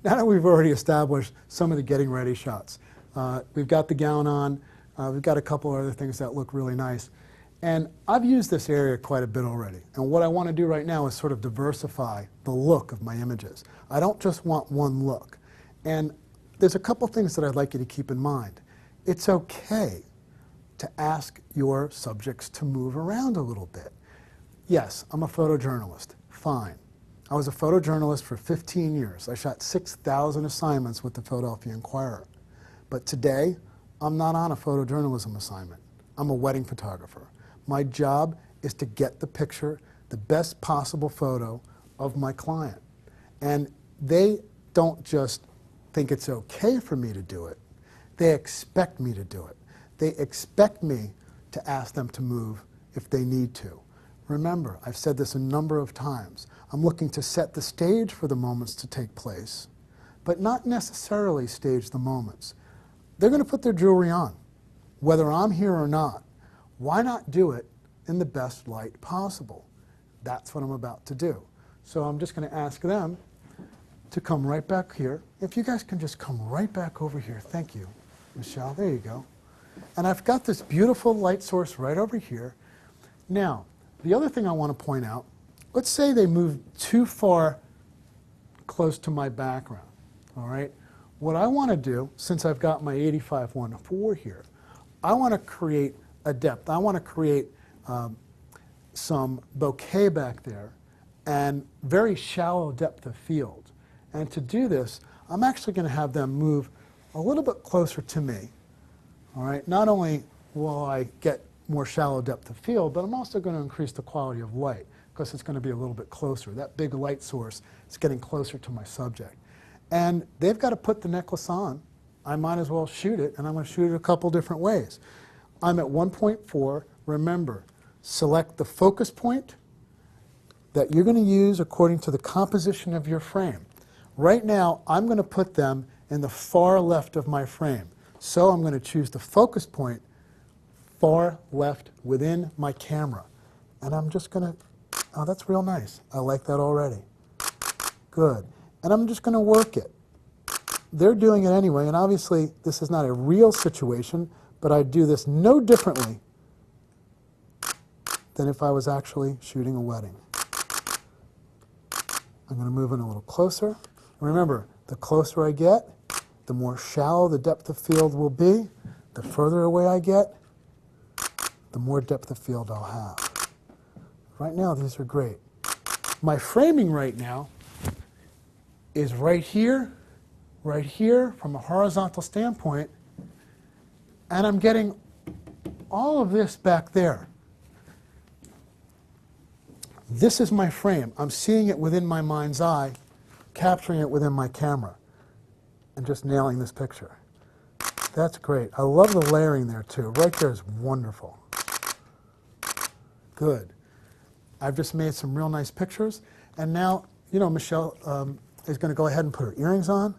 now that we've already established some of the getting ready shots, we've got the gown on, we've got a couple other things that look really nice. And I've used this area quite a bit already. And what I want to do right now is sort of diversify the look of my images. I don't just want one look. And there's a couple things that I'd like you to keep in mind. It's okay to ask your subjects to move around a little bit. Yes, I'm a photojournalist. Fine. I was a photojournalist for 15 years. I shot 6,000 assignments with the Philadelphia Inquirer. But today, I'm not on a photojournalism assignment. I'm a wedding photographer. My job is to get the picture, the best possible photo of my client. And they don't just think it's okay for me to do it. They expect me to do it. They expect me to ask them to move if they need to. Remember, I've said this a number of times. I'm looking to set the stage for the moments to take place, but not necessarily stage the moments. They're going to put their jewelry on, whether I'm here or not. Why not do it in the best light possible? That's what I'm about to do. So I'm just going to ask them to come right back here. If you guys can just come right back over here. Thank you, Michelle. There you go. And I've got this beautiful light source right over here. Now, the other thing I want to point out, let's say they move too far close to my background, all right? What I want to do, since I've got my 85-1.4 here, I want to create a depth. I want to create some bokeh back there and very shallow depth of field. And to do this, I'm actually going to have them move a little bit closer to me. All right? Not only will I get more shallow depth of field, but I'm also going to increase the quality of light because it's going to be a little bit closer. That big light source is getting closer to my subject. And they've got to put the necklace on. I might as well shoot it, and I'm going to shoot it a couple different ways. I'm at 1.4. Remember, select the focus point that you're going to use according to the composition of your frame. Right now, I'm going to put them in the far left of my frame. So I'm going to choose the focus point far left within my camera. And I'm just going to, oh, that's real nice. I like that already. Good. And I'm just going to work it. They're doing it anyway, and obviously this is not a real situation, but I do this no differently than if I was actually shooting a wedding. I'm going to move in a little closer. Remember, the closer I get, the more shallow the depth of field will be. The further away I get, the more depth of field I'll have. Right now, these are great. My framing right now is right here from a horizontal standpoint, and I'm getting all of this back there. This is my frame. I'm seeing it within my mind's eye, capturing it within my camera, and just nailing this picture. That's great. I love the layering there too. Right there is wonderful. Good. I've just made some real nice pictures, and now, you know, Michelle is going to go ahead and put her earrings on.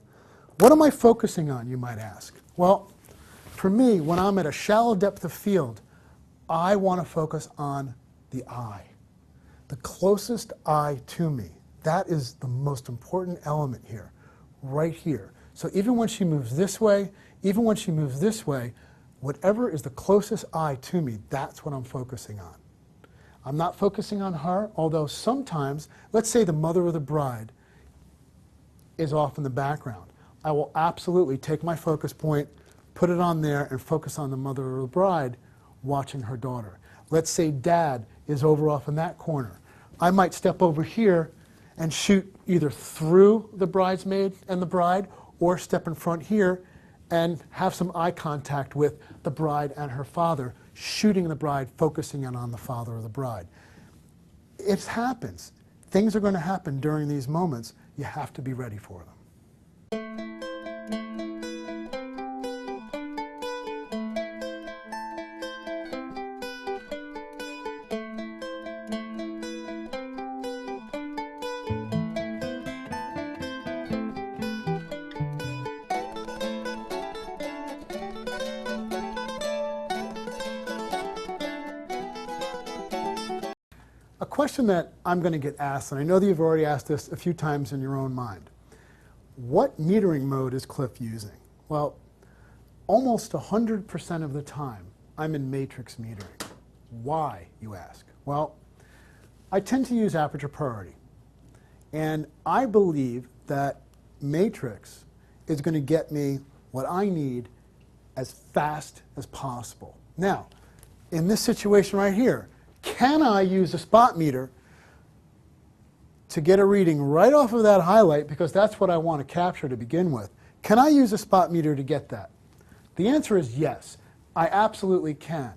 What am I focusing on, you might ask? Well, for me, when I'm at a shallow depth of field, I want to focus on the eye, the closest eye to me. That is the most important element here, right here. So even when she moves this way, even when she moves this way, whatever is the closest eye to me, that's what I'm focusing on. I'm not focusing on her, although sometimes, let's say the mother of the bride is off in the background. I will absolutely take my focus point, put it on there, and focus on the mother of the bride watching her daughter. Let's say dad is over off in that corner. I might step over here and shoot either through the bridesmaid and the bride, or step in front here and have some eye contact with the bride and her father, shooting the bride, focusing in on the father of the bride. It happens. Things are going to happen during these moments. You have to be ready for them. A question that I'm going to get asked, and I know that you've already asked this a few times in your own mind. what metering mode is Cliff using? Well, almost 100% of the time, I'm in matrix metering. Why, you ask? Well, I tend to use aperture priority. And I believe that matrix is going to get me what I need as fast as possible. Now, in this situation right here, can I use a spot meter to get a reading right off of that highlight, because that's what I want to capture to begin with? Can I use a spot meter to get that? The answer is yes, I absolutely can.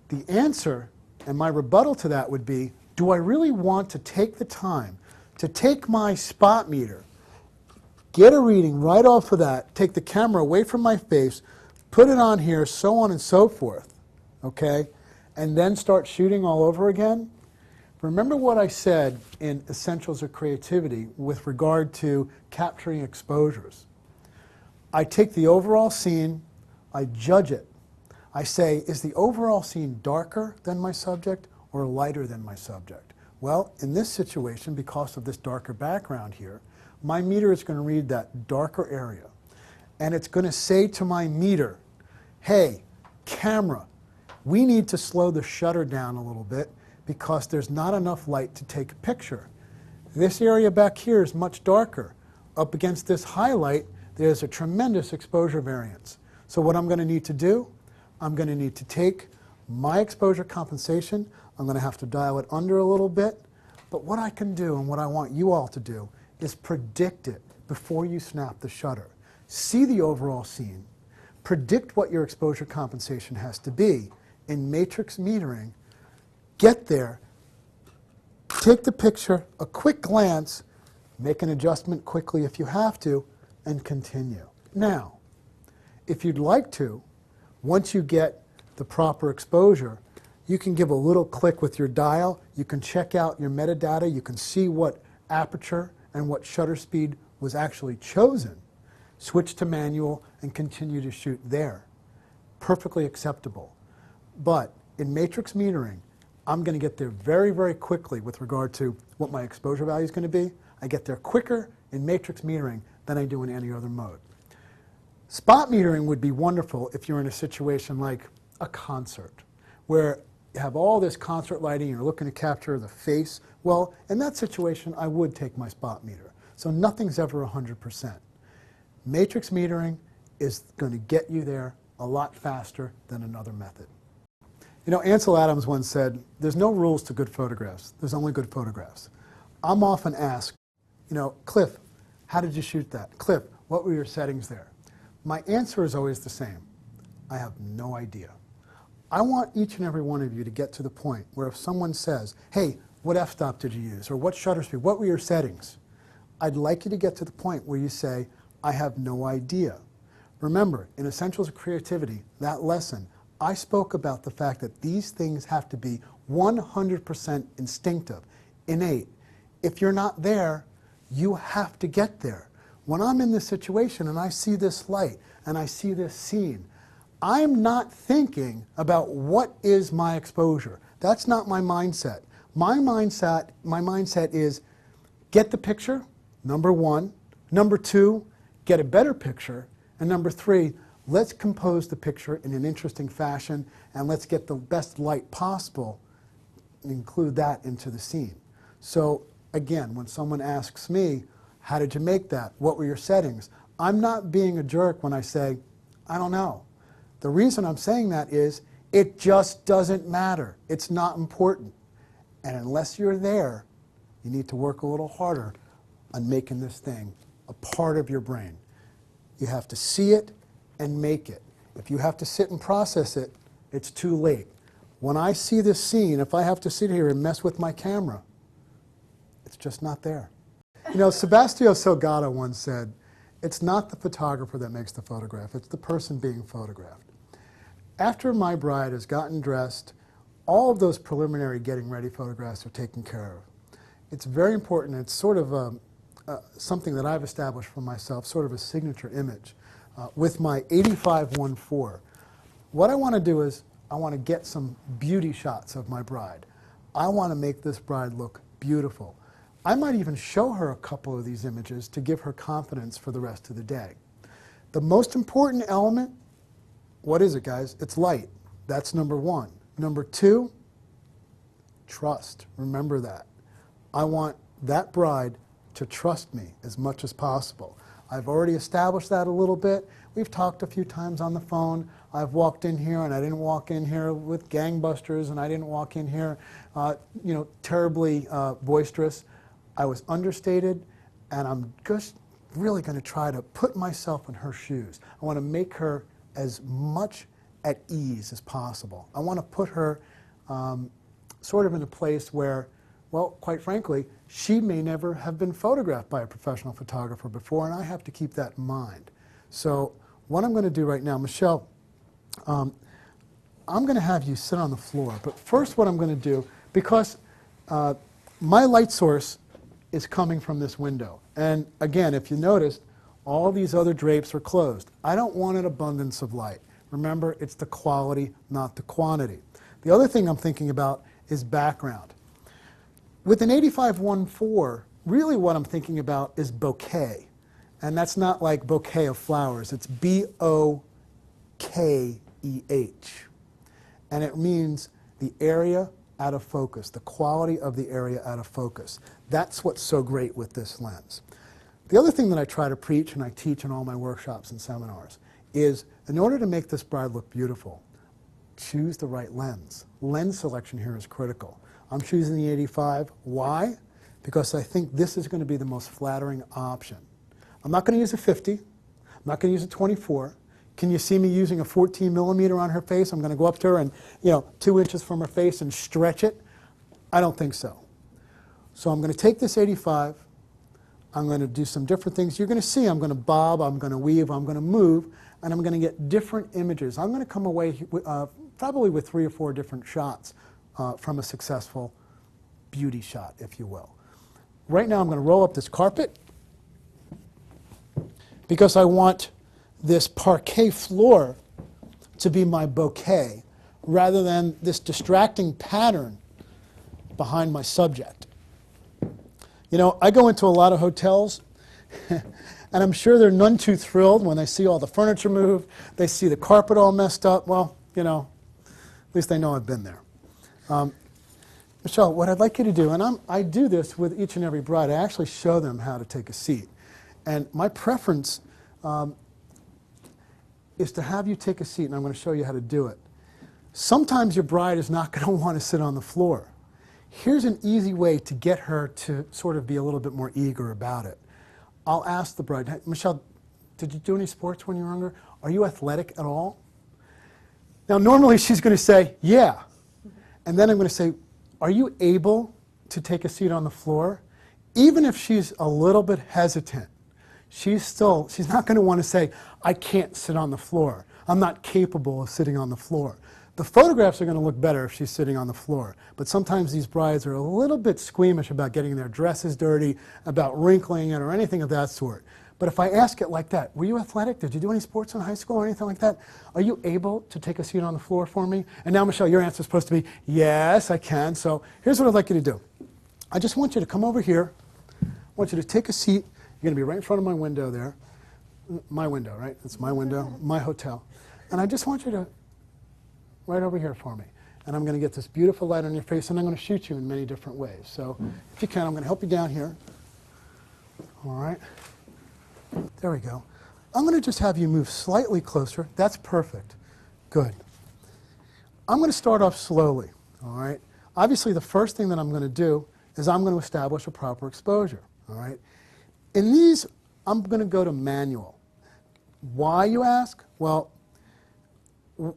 The answer and my rebuttal to that would be, do I really want to take the time to take my spot meter, get a reading right off of that, take the camera away from my face, put it on here, so on and so forth, okay, and then start shooting all over again? Remember what I said in Essentials of Creativity with regard to capturing exposures. I take the overall scene, I judge it. I say, is the overall scene darker than my subject or lighter than my subject? Well, in this situation, because of this darker background here, my meter is going to read that darker area. And it's going to say to my meter, hey, camera, we need to slow the shutter down a little bit because there's not enough light to take a picture. This area back here is much darker. Up against this highlight, there's a tremendous exposure variance. So what I'm going to need to do, I'm going to need to take my exposure compensation, I'm going to have to dial it under a little bit, but what I can do and what I want you all to do is predict it before you snap the shutter. See the overall scene, predict what your exposure compensation has to be in matrix metering, get there, take the picture, a quick glance, make an adjustment quickly if you have to, and continue. Now, if you'd like to, once you get the proper exposure, you can give a little click with your dial, you can check out your metadata, you can see what aperture and what shutter speed was actually chosen, switch to manual and continue to shoot there. Perfectly acceptable. But in matrix metering, I'm going to get there very, very quickly with regard to what my exposure value is going to be. I get there quicker in matrix metering than I do in any other mode. Spot metering would be wonderful if you're in a situation like a concert, where you have all this concert lighting, you're looking to capture the face. Well, in that situation, I would take my spot meter. So nothing's ever 100%. Matrix metering is going to get you there a lot faster than another method. You know, Ansel Adams once said, there's no rules to good photographs, there's only good photographs. I'm often asked, you know, Cliff, how did you shoot that? Cliff, what were your settings there? My answer is always the same. I have no idea. I want each and every one of you to get to the point where if someone says, hey, what f-stop did you use? Or what shutter speed? What were your settings? I'd like you to get to the point where you say, I have no idea. Remember, in Essentials of Creativity, that lesson, I spoke about the fact that these things have to be 100% instinctive, innate. If you're not there, you have to get there. When I'm in this situation and I see this light and I see this scene, I'm not thinking about what is my exposure. That's not my mindset. My mindset is get the picture, number one. Number two, get a better picture. And number three, let's compose the picture in an interesting fashion and let's get the best light possible and include that into the scene. So again, when someone asks me, how did you make that? What were your settings? I'm not being a jerk when I say, I don't know. The reason I'm saying that is it just doesn't matter. It's not important. And unless you're there, you need to work a little harder on making this thing a part of your brain. You have to see it and make it. If you have to sit and process it, it's too late. When I see this scene, if I have to sit here and mess with my camera, it's just not there. You know, Sebastião Salgado once said, it's not the photographer that makes the photograph, it's the person being photographed. After my bride has gotten dressed, all of those preliminary getting ready photographs are taken care of. It's very important. It's sort of something that I've established for myself, sort of a signature image. With my 85-1.4, what I want to do is I want to get some beauty shots of my bride. I want to make this bride look beautiful. I might even show her a couple of these images to give her confidence for the rest of the day. The most important element, what is it, guys? It's light. That's number one. Number two, trust. Remember that. I want that bride to trust me as much as possible. I've already established that a little bit. We've talked a few times on the phone. I've walked in here, and I didn't walk in here with gangbusters, and I didn't walk in here, terribly boisterous. I was understated, and I'm just really going to try to put myself in her shoes. I want to make her as much at ease as possible. I want to put her sort of in a place where, well, quite frankly, she may never have been photographed by a professional photographer before, and I have to keep that in mind. So what I'm going to do right now, Michelle, I'm going to have you sit on the floor. But first what I'm going to do, because my light source is coming from this window. And again, if you noticed, all these other drapes are closed. I don't want an abundance of light. Remember, it's the quality, not the quantity. The other thing I'm thinking about is background. With an 85-1.4, really what I'm thinking about is bouquet. And that's not like bouquet of flowers. It's B-O-K-E-H. And it means the area out of focus, the quality of the area out of focus. That's what's so great with this lens. The other thing that I try to preach and I teach in all my workshops and seminars is, in order to make this bride look beautiful, choose the right lens. Lens selection here is critical. I'm choosing the 85. Why? Because I think this is going to be the most flattering option. I'm not going to use a 50. I'm not going to use a 24. Can you see me using a 14 millimeter on her face? I'm going to go up to her and, 2 inches from her face and stretch it? I don't think so. So I'm going to take this 85. I'm going to do some different things. You're going to see I'm going to bob, I'm going to weave, I'm going to move, and I'm going to get different images. I'm going to come away probably with 3 or 4 different shots from a successful beauty shot, if you will. Right now I'm going to roll up this carpet because I want this parquet floor to be my bouquet rather than this distracting pattern behind my subject. I go into a lot of hotels and I'm sure they're none too thrilled when they see all the furniture moved, they see the carpet all messed up. Well, at least they know I've been there. Michelle, what I'd like you to do, and I do this with each and every bride, I actually show them how to take a seat. And my preference is to have you take a seat, and I'm going to show you how to do it. Sometimes your bride is not going to want to sit on the floor. Here's an easy way to get her to sort of be a little bit more eager about it. I'll ask the bride, hey, Michelle, did you do any sports when you were younger? Are you athletic at all? Now, normally she's going to say, yeah. And then I'm going to say, are you able to take a seat on the floor? Even if she's a little bit hesitant, she's not going to want to say, I can't sit on the floor. I'm not capable of sitting on the floor. The photographs are going to look better if she's sitting on the floor. But sometimes these brides are a little bit squeamish about getting their dresses dirty, about wrinkling it, or anything of that sort. But if I ask it like that, were you athletic? Did you do any sports in high school or anything like that? Are you able to take a seat on the floor for me? And now, Michelle, your answer is supposed to be, yes, I can. So here's what I'd like you to do. I just want you to come over here. I want you to take a seat. You're going to be right in front of my window there. My window, right? That's my window, my hotel. And I just want you to, right over here for me. And I'm going to get this beautiful light on your face, and I'm going to shoot you in many different ways. So if you can, I'm going to help you down here. All right. There we go. I'm going to just have you move slightly closer. That's perfect. Good. I'm going to start off slowly. All right. Obviously, the first thing that I'm going to do is I'm going to establish a proper exposure. All right. In these, I'm going to go to manual. Why, you ask? Well,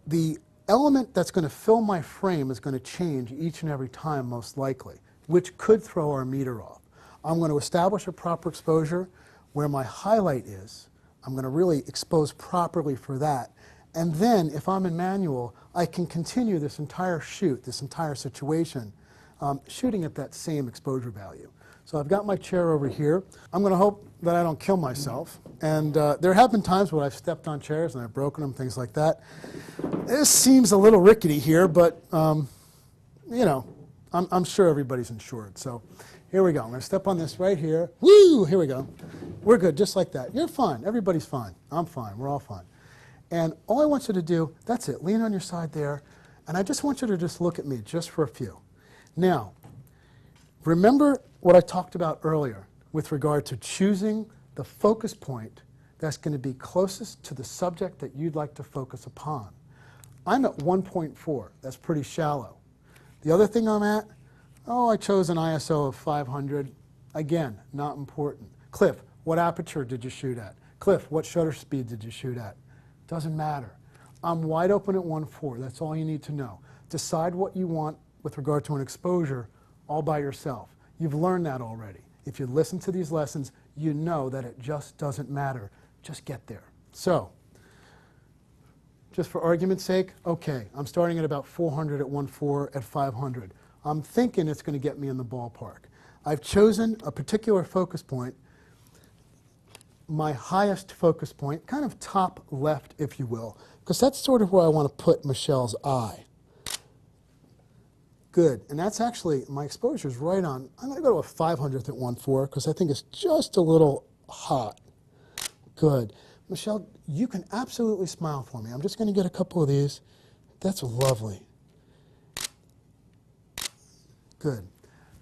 the element that's going to fill my frame is going to change each and every time, most likely, which could throw our meter off. I'm going to establish a proper exposure where my highlight is. I'm going to really expose properly for that. And then, if I'm in manual, I can continue this entire shoot, this entire situation, shooting at that same exposure value. So I've got my chair over here. I'm going to hope that I don't kill myself. And there have been times where I've stepped on chairs and I've broken them, things like that. This seems a little rickety here, but, I'm I'm sure everybody's insured. So here we go. I'm going to step on this right here. Woo! Here we go. We're good, just like that. You're fine. Everybody's fine. I'm fine. We're all fine. And all I want you to do, that's it. Lean on your side there. And I just want you to just look at me just for a few. Now, remember what I talked about earlier with regard to choosing the focus point that's going to be closest to the subject that you'd like to focus upon. I'm at 1.4. That's pretty shallow. The other thing I'm at, oh, I chose an ISO of 500. Again, not important. Cliff, what aperture did you shoot at? Cliff, what shutter speed did you shoot at? Doesn't matter. I'm wide open at 1.4. That's all you need to know. Decide what you want with regard to an exposure all by yourself. You've learned that already. If you listen to these lessons, you know that it just doesn't matter. Just get there. So, just for argument's sake, okay, I'm starting at about 400 at 1.4 at 500. I'm thinking it's going to get me in the ballpark. I've chosen a particular focus point, my highest focus point, kind of top left, if you will, because that's sort of where I want to put Michelle's eye. Good, and that's actually, my exposure is right on. I'm going to go to a 500th at 1.4 because I think it's just a little hot. Good. Michelle, you can absolutely smile for me. I'm just going to get a couple of these. That's lovely. Good.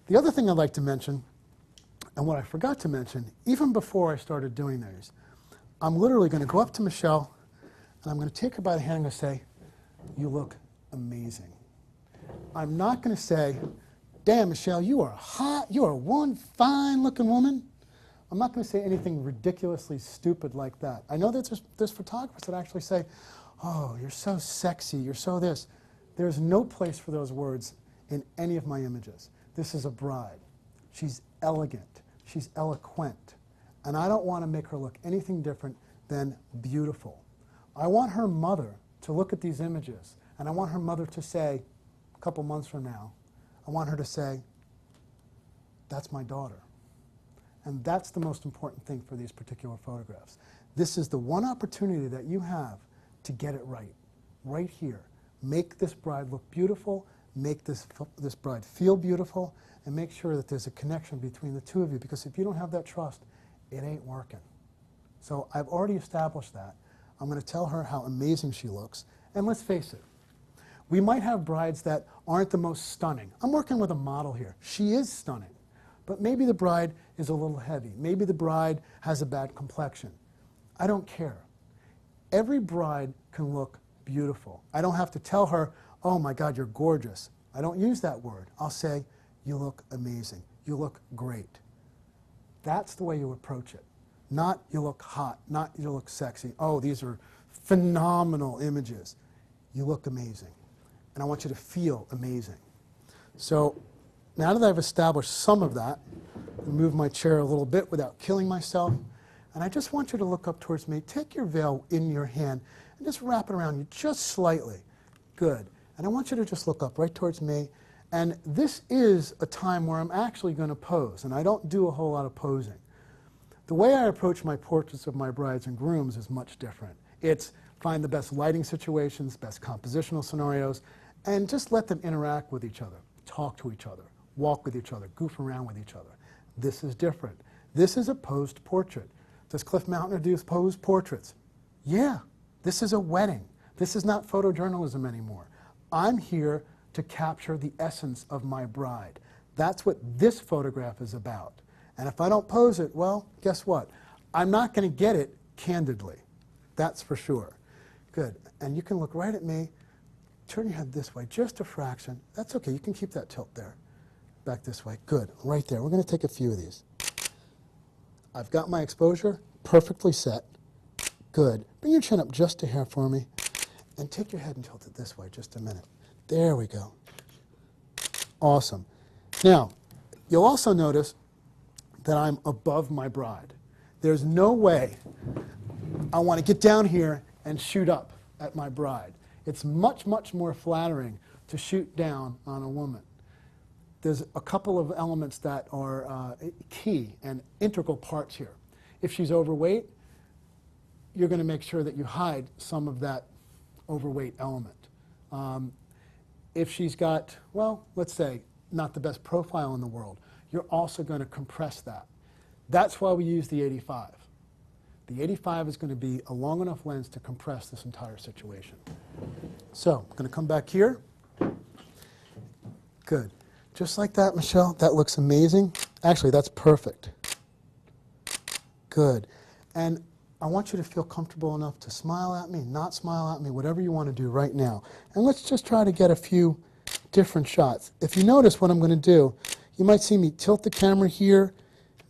The other thing I'd like to mention, and what I forgot to mention, even before I started doing these, I'm literally going to go up to Michelle, and I'm going to take her by the hand and say, you look amazing. I'm not going to say, damn, Michelle, you are hot. You are one fine-looking woman. I'm not going to say anything ridiculously stupid like that. I know that there's photographers that actually say, oh, you're so sexy, you're so this. There's no place for those words in any of my images. This is a bride. She's elegant. She's eloquent. And I don't want to make her look anything different than beautiful. I want her mother to look at these images, and I want her mother to say, a couple months from now, I want her to say, that's my daughter. And that's the most important thing for these particular photographs. This is the one opportunity that you have to get it right here. Make this bride look beautiful, make this bride feel beautiful, and make sure that there's a connection between the two of you, because if you don't have that trust, it ain't working. So I've already established that. I'm going to tell her how amazing she looks, and let's face it, we might have brides that aren't the most stunning. I'm working with a model here. She is stunning. But maybe the bride is a little heavy. Maybe the bride has a bad complexion. I don't care. Every bride can look beautiful. I don't have to tell her, oh my God, you're gorgeous. I don't use that word. I'll say, you look amazing. You look great. That's the way you approach it. Not you look hot, not you look sexy. Oh, these are phenomenal images. You look amazing. And I want you to feel amazing. So, now that I've established some of that, I'll move my chair a little bit without killing myself, and I just want you to look up towards me. Take your veil in your hand and just wrap it around you just slightly. Good. And I want you to just look up right towards me. And this is a time where I'm actually going to pose, and I don't do a whole lot of posing. The way I approach my portraits of my brides and grooms is much different. It's find the best lighting situations, best compositional scenarios, and just let them interact with each other, talk to each other, walk with each other, goof around with each other. This is different. This is a posed portrait. Does Cliff Mountner do posed portraits? Yeah. This is a wedding. This is not photojournalism anymore. I'm here to capture the essence of my bride. That's what this photograph is about. And if I don't pose it, well, guess what? I'm not going to get it candidly. That's for sure. Good. And you can look right at me. Turn your head this way, just a fraction. That's okay. You can keep that tilt there. Back this way. Good. Right there. We're going to take a few of these. I've got my exposure perfectly set. Good. Bring your chin up just a hair for me. And take your head and tilt it this way just a minute. There we go. Awesome. Now, you'll also notice that I'm above my bride. There's no way I want to get down here and shoot up at my bride. It's much, much more flattering to shoot down on a woman. There's a couple of elements that are key and integral parts here. If she's overweight, you're going to make sure that you hide some of that overweight element. If she's got, well, let's say, not the best profile in the world, you're also going to compress that. That's why we use the 85. The 85 is going to be a long enough lens to compress this entire situation. So I'm going to come back here. Good. Just like that, Michelle. That looks amazing. Actually, that's perfect. Good. And I want you to feel comfortable enough to smile at me, not smile at me, whatever you want to do right now. And let's just try to get a few different shots. If you notice what I'm going to do, you might see me tilt the camera here,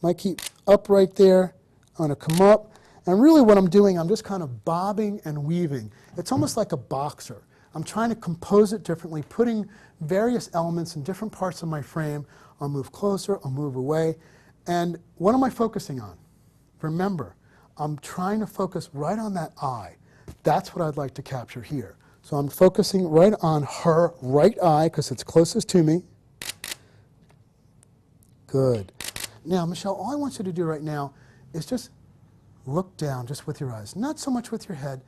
might keep up right there. I'm going to come up. And really what I'm doing, I'm just kind of bobbing and weaving. It's almost like a boxer. I'm trying to compose it differently, putting various elements in different parts of my frame. I'll move closer, I'll move away. And what am I focusing on? Remember, I'm trying to focus right on that eye. That's what I'd like to capture here. So I'm focusing right on her right eye because it's closest to me. Good. Now, Michelle, all I want you to do right now is just look down just with your eyes, not so much with your head.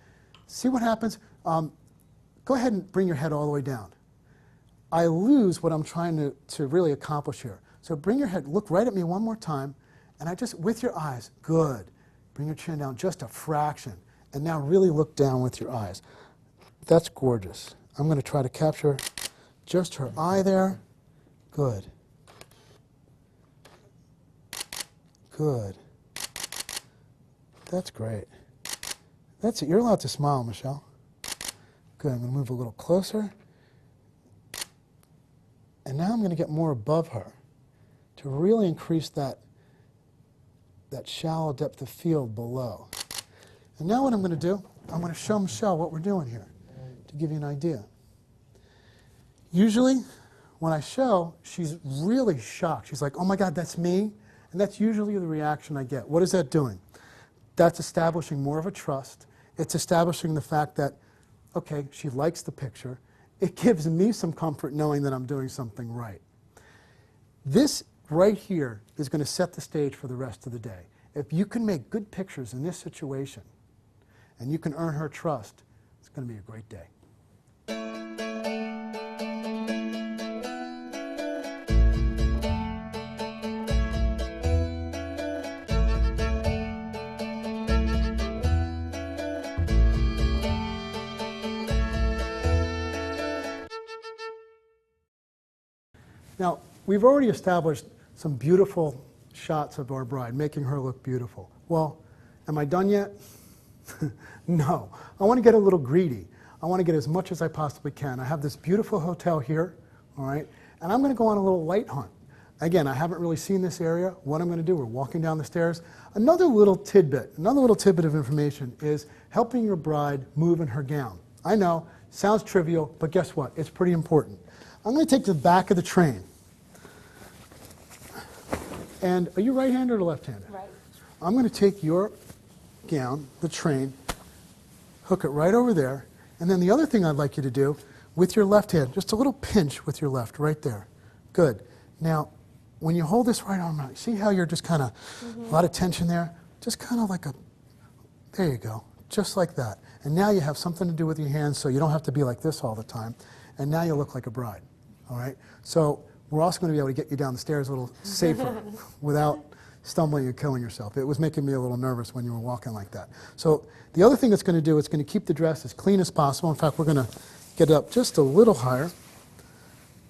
See what happens? Go ahead and bring your head all the way down. I lose what I'm trying to really accomplish here. So bring your head, look right at me one more time, and I just, with your eyes, good. Bring your chin down just a fraction, and now really look down with your eyes. That's gorgeous. I'm going to try to capture just her eye there. Good. Good. That's great. That's it. You're allowed to smile, Michelle. Good. I'm going to move a little closer. And now I'm going to get more above her to really increase that shallow depth of field below. And now what I'm going to do, I'm going to show Michelle what we're doing here to give you an idea. Usually, when I show, she's really shocked. She's like, oh my God, that's me? And that's usually the reaction I get. What is that doing? That's establishing more of a trust. It's establishing the fact that, okay, she likes the picture. It gives me some comfort knowing that I'm doing something right. This right here is going to set the stage for the rest of the day. If you can make good pictures in this situation and you can earn her trust, it's going to be a great day. Now, we've already established some beautiful shots of our bride, making her look beautiful. Well, am I done yet? No. I want to get a little greedy. I want to get as much as I possibly can. I have this beautiful hotel here, all right, and I'm going to go on a little light hunt. Again, I haven't really seen this area. What I'm going to do, we're walking down the stairs. Another little tidbit of information is helping your bride move in her gown. I know, sounds trivial, but guess what? It's pretty important. I'm going to take the back of the train. And are you right-handed or left-handed? Right. I'm going to take your gown, the train, hook it right over there, and then the other thing I'd like you to do with your left hand, just a little pinch with your left, right there. Good. Now, when you hold this right arm out, see how you're just kind of, a lot of tension there? Just kind of like a, there you go, just like that. And now you have something to do with your hands so you don't have to be like this all the time. And now you look like a bride, all right? So we're also going to be able to get you down the stairs a little safer without stumbling and killing yourself. It was making me a little nervous when you were walking like that. So the other thing it's going to do, it's going to keep the dress as clean as possible. In fact, we're going to get it up just a little higher.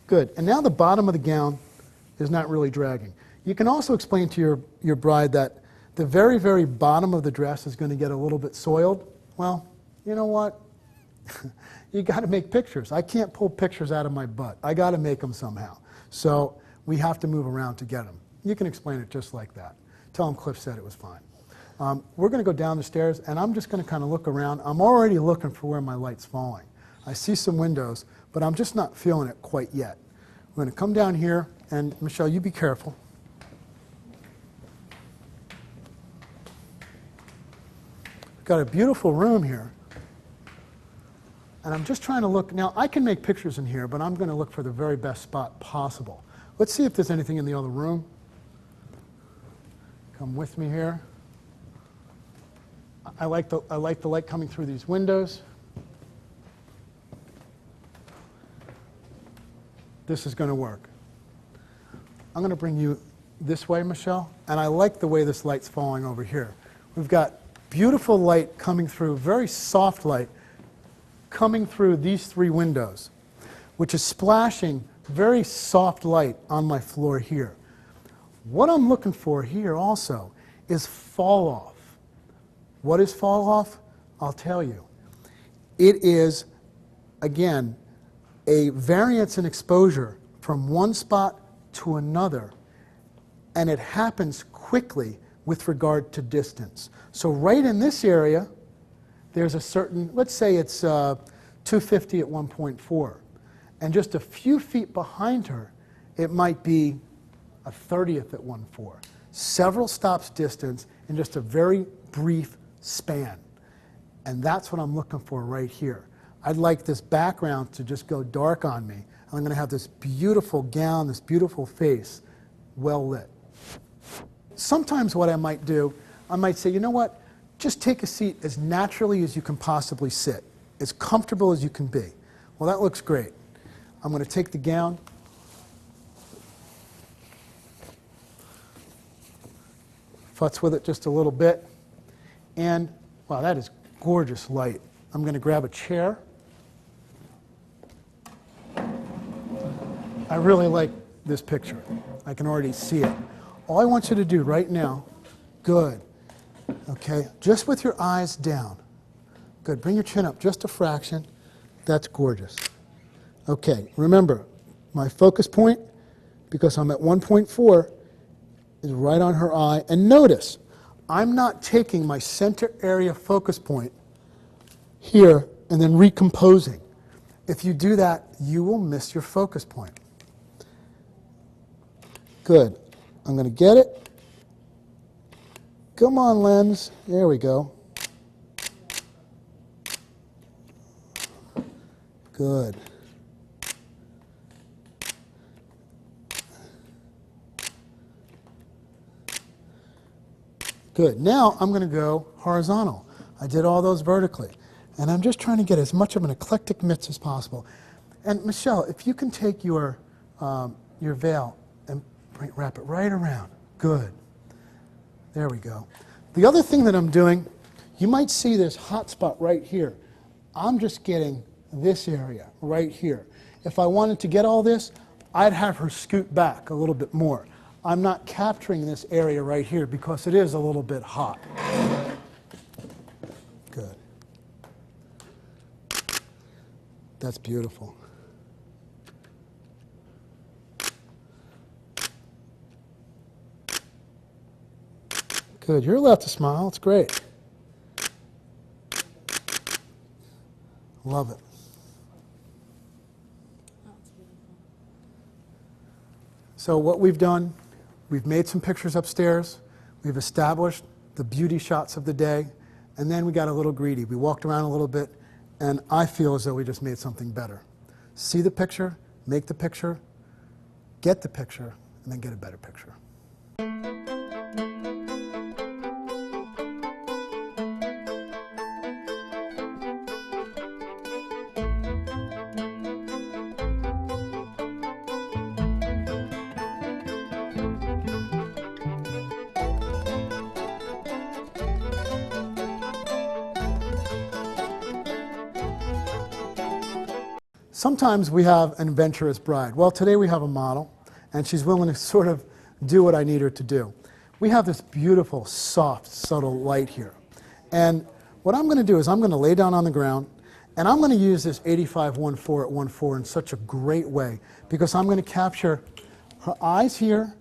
Good. And now the bottom of the gown is not really dragging. You can also explain to your bride that the very, very bottom of the dress is going to get a little bit soiled. Well, you know what? You got to make pictures. I can't pull pictures out of my butt. I got to make them somehow. So we have to move around to get them. You can explain it just like that. Tell them Cliff said it was fine. We're going to go down the stairs, and I'm just going to kind of look around. I'm already looking for where my light's falling. I see some windows, but I'm just not feeling it quite yet. We're going to come down here, and Michelle, you be careful. We've got a beautiful room here. And I'm just trying to look. Now, I can make pictures in here, but I'm going to look for the very best spot possible. Let's see if there's anything in the other room. Come with me here. I like the light coming through these windows. This is going to work. I'm going to bring you this way, Michelle, and I like the way this light's falling over here. We've got beautiful light coming through, very soft light, coming through these 3 windows, which is splashing very soft light on my floor here. What I'm looking for here also is fall off. What is fall off? I'll tell you. It is, again, a variance in exposure from one spot to another, and it happens quickly with regard to distance. So right in this area, there's a certain, let's say it's 250 at 1.4, and just a few feet behind her, it might be a 30th at 1.4. Several stops distance in just a very brief span. And that's what I'm looking for right here. I'd like this background to just go dark on me. I'm going to have this beautiful gown, this beautiful face, well lit. Sometimes what I might do, I might say, you know what, just take a seat as naturally as you can possibly sit, as comfortable as you can be. Well, that looks great. I'm going to take the gown, futz with it just a little bit, and wow, that is gorgeous light. I'm going to grab a chair. I really like this picture. I can already see it. All I want you to do right now, good, okay, just with your eyes down. Good, bring your chin up just a fraction. That's gorgeous. Okay, remember, my focus point, because I'm at 1.4, is right on her eye. And notice, I'm not taking my center area focus point here and then recomposing. If you do that, you will miss your focus point. Good. I'm going to get it. Come on, lens. There we go. Good. Good. Now I'm going to go horizontal. I did all those vertically. And I'm just trying to get as much of an eclectic mix as possible. And Michelle, if you can take your veil and wrap it right around. Good. There we go. The other thing that I'm doing, you might see this hot spot right here. I'm just getting this area right here. If I wanted to get all this, I'd have her scoot back a little bit more. I'm not capturing this area right here because it is a little bit hot. Good. That's beautiful. Good. You're allowed to smile. It's great. Love it. So what we've done, we've made some pictures upstairs. We've established the beauty shots of the day. And then we got a little greedy. We walked around a little bit, and I feel as though we just made something better. See the picture, make the picture, get the picture, and then get a better picture. Sometimes we have an adventurous bride. Well, today we have a model, and she's willing to sort of do what I need her to do. We have this beautiful, soft, subtle light here. And what I'm going to do is I'm going to lay down on the ground, and I'm going to use this 85-1.4 at 1.4 in such a great way, because I'm going to capture her eyes here,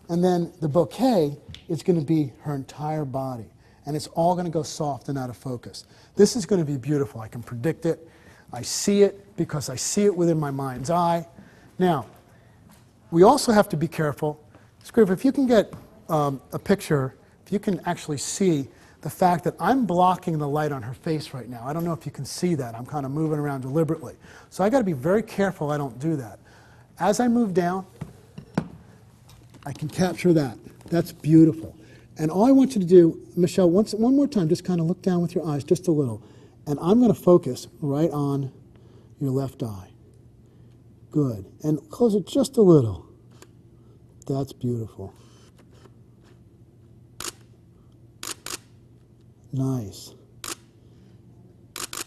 and then the bouquet is going to be her entire body. And it's all going to go soft and out of focus. This is going to be beautiful. I can predict it. I see it because I see it within my mind's eye. Now, we also have to be careful. Scriv, if you can get a picture, if you can actually see the fact that I'm blocking the light on her face right now. I don't know if you can see that. I'm kind of moving around deliberately. So I got to be very careful I don't do that. As I move down, I can capture that. That's beautiful. And all I want you to do, Michelle, one more time, just kind of look down with your eyes just a little. And I'm going to focus right on your left eye. Good. And close it just a little. That's beautiful. Nice.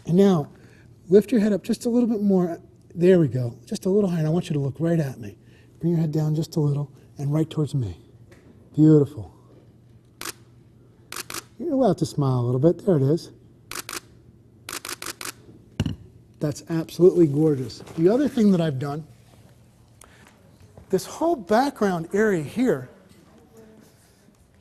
And now, lift your head up just a little bit more. There we go. Just a little higher. And I want you to look right at me. Bring your head down just a little and right towards me. Beautiful. You're allowed to smile a little bit. There it is. That's absolutely gorgeous. The other thing that I've done, this whole background area here,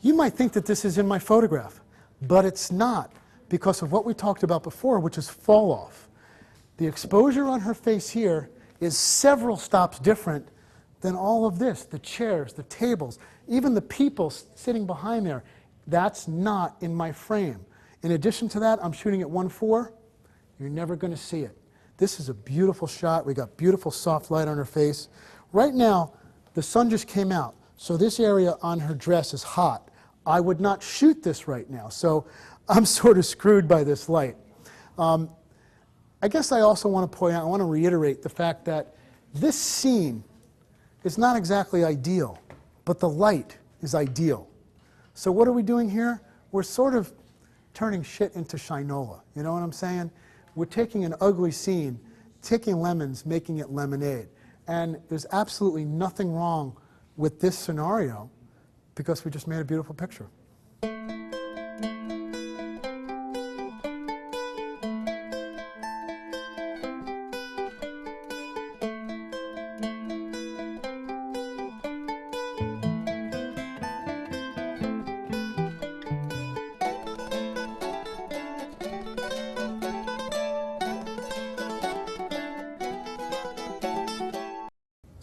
you might think that this is in my photograph, but it's not because of what we talked about before, which is fall off. The exposure on her face here is several stops different than all of this, the chairs, the tables, even the people sitting behind there. That's not in my frame. In addition to that, I'm shooting at 1:4. You're never going to see it. This is a beautiful shot. We got beautiful soft light on her face. Right now, the sun just came out, so this area on her dress is hot. I would not shoot this right now, so I'm sort of screwed by this light. I guess I also want to point out, I want to reiterate the fact that this scene is not exactly ideal, but the light is ideal. So what are we doing here? We're sort of turning shit into shinola. You know what I'm saying? We're taking an ugly scene, taking lemons, making it lemonade. And there's absolutely nothing wrong with this scenario because we just made a beautiful picture.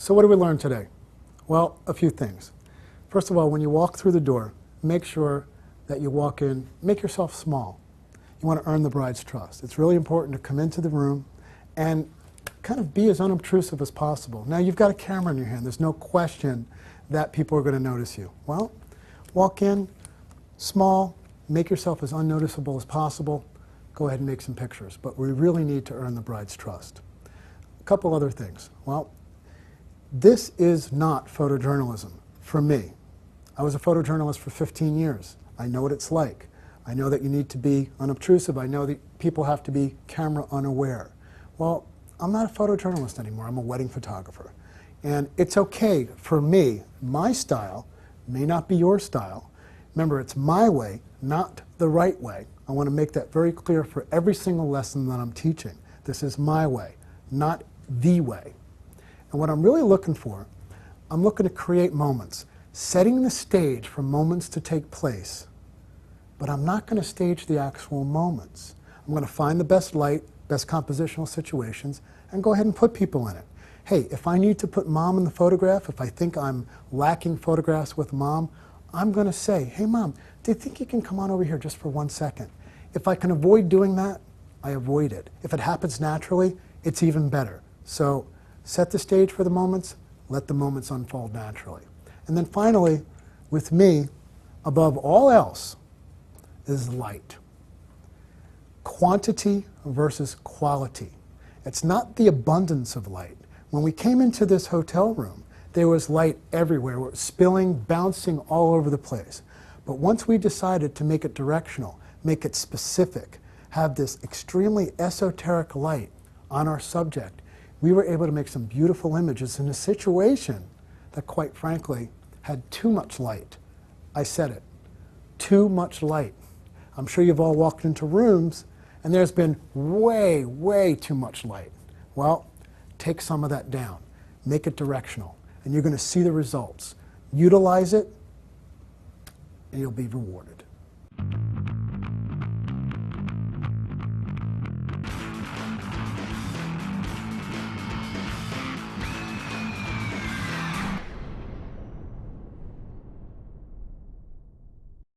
So what did we learn today? Well, a few things. First of all, when you walk through the door, make sure that you walk in, make yourself small. You want to earn the bride's trust. It's really important to come into the room and kind of be as unobtrusive as possible. Now, you've got a camera in your hand. There's no question that people are going to notice you. Well, walk in, small, make yourself as unnoticeable as possible. Go ahead and make some pictures. But we really need to earn the bride's trust. A couple other things. Well, this is not photojournalism for me. I was a photojournalist for 15 years. I know what it's like. I know that you need to be unobtrusive. I know that people have to be camera unaware. Well, I'm not a photojournalist anymore. I'm a wedding photographer. And it's okay for me. My style may not be your style. Remember, it's my way, not the right way. I want to make that very clear for every single lesson that I'm teaching. This is my way, not the way. And what I'm really looking for, I'm looking to create moments, setting the stage for moments to take place. But I'm not going to stage the actual moments. I'm going to find the best light, best compositional situations, and go ahead and put people in it. Hey, if I need to put mom in the photograph, if I think I'm lacking photographs with mom, I'm going to say, hey mom, do you think you can come on over here just for 1 second? If I can avoid doing that, I avoid it. If it happens naturally, it's even better. So set the stage for the moments, let the moments unfold naturally. And then finally, with me, above all else, is light. Quantity versus quality. It's not the abundance of light. When we came into this hotel room, there was light everywhere. It was spilling, bouncing all over the place. But once we decided to make it directional, make it specific, have this extremely esoteric light on our subject, we were able to make some beautiful images in a situation that, quite frankly, had too much light. I said it, too much light. I'm sure you've all walked into rooms and there's been way, way too much light. Well, take some of that down, make it directional, and you're going to see the results. Utilize it, and you'll be rewarded.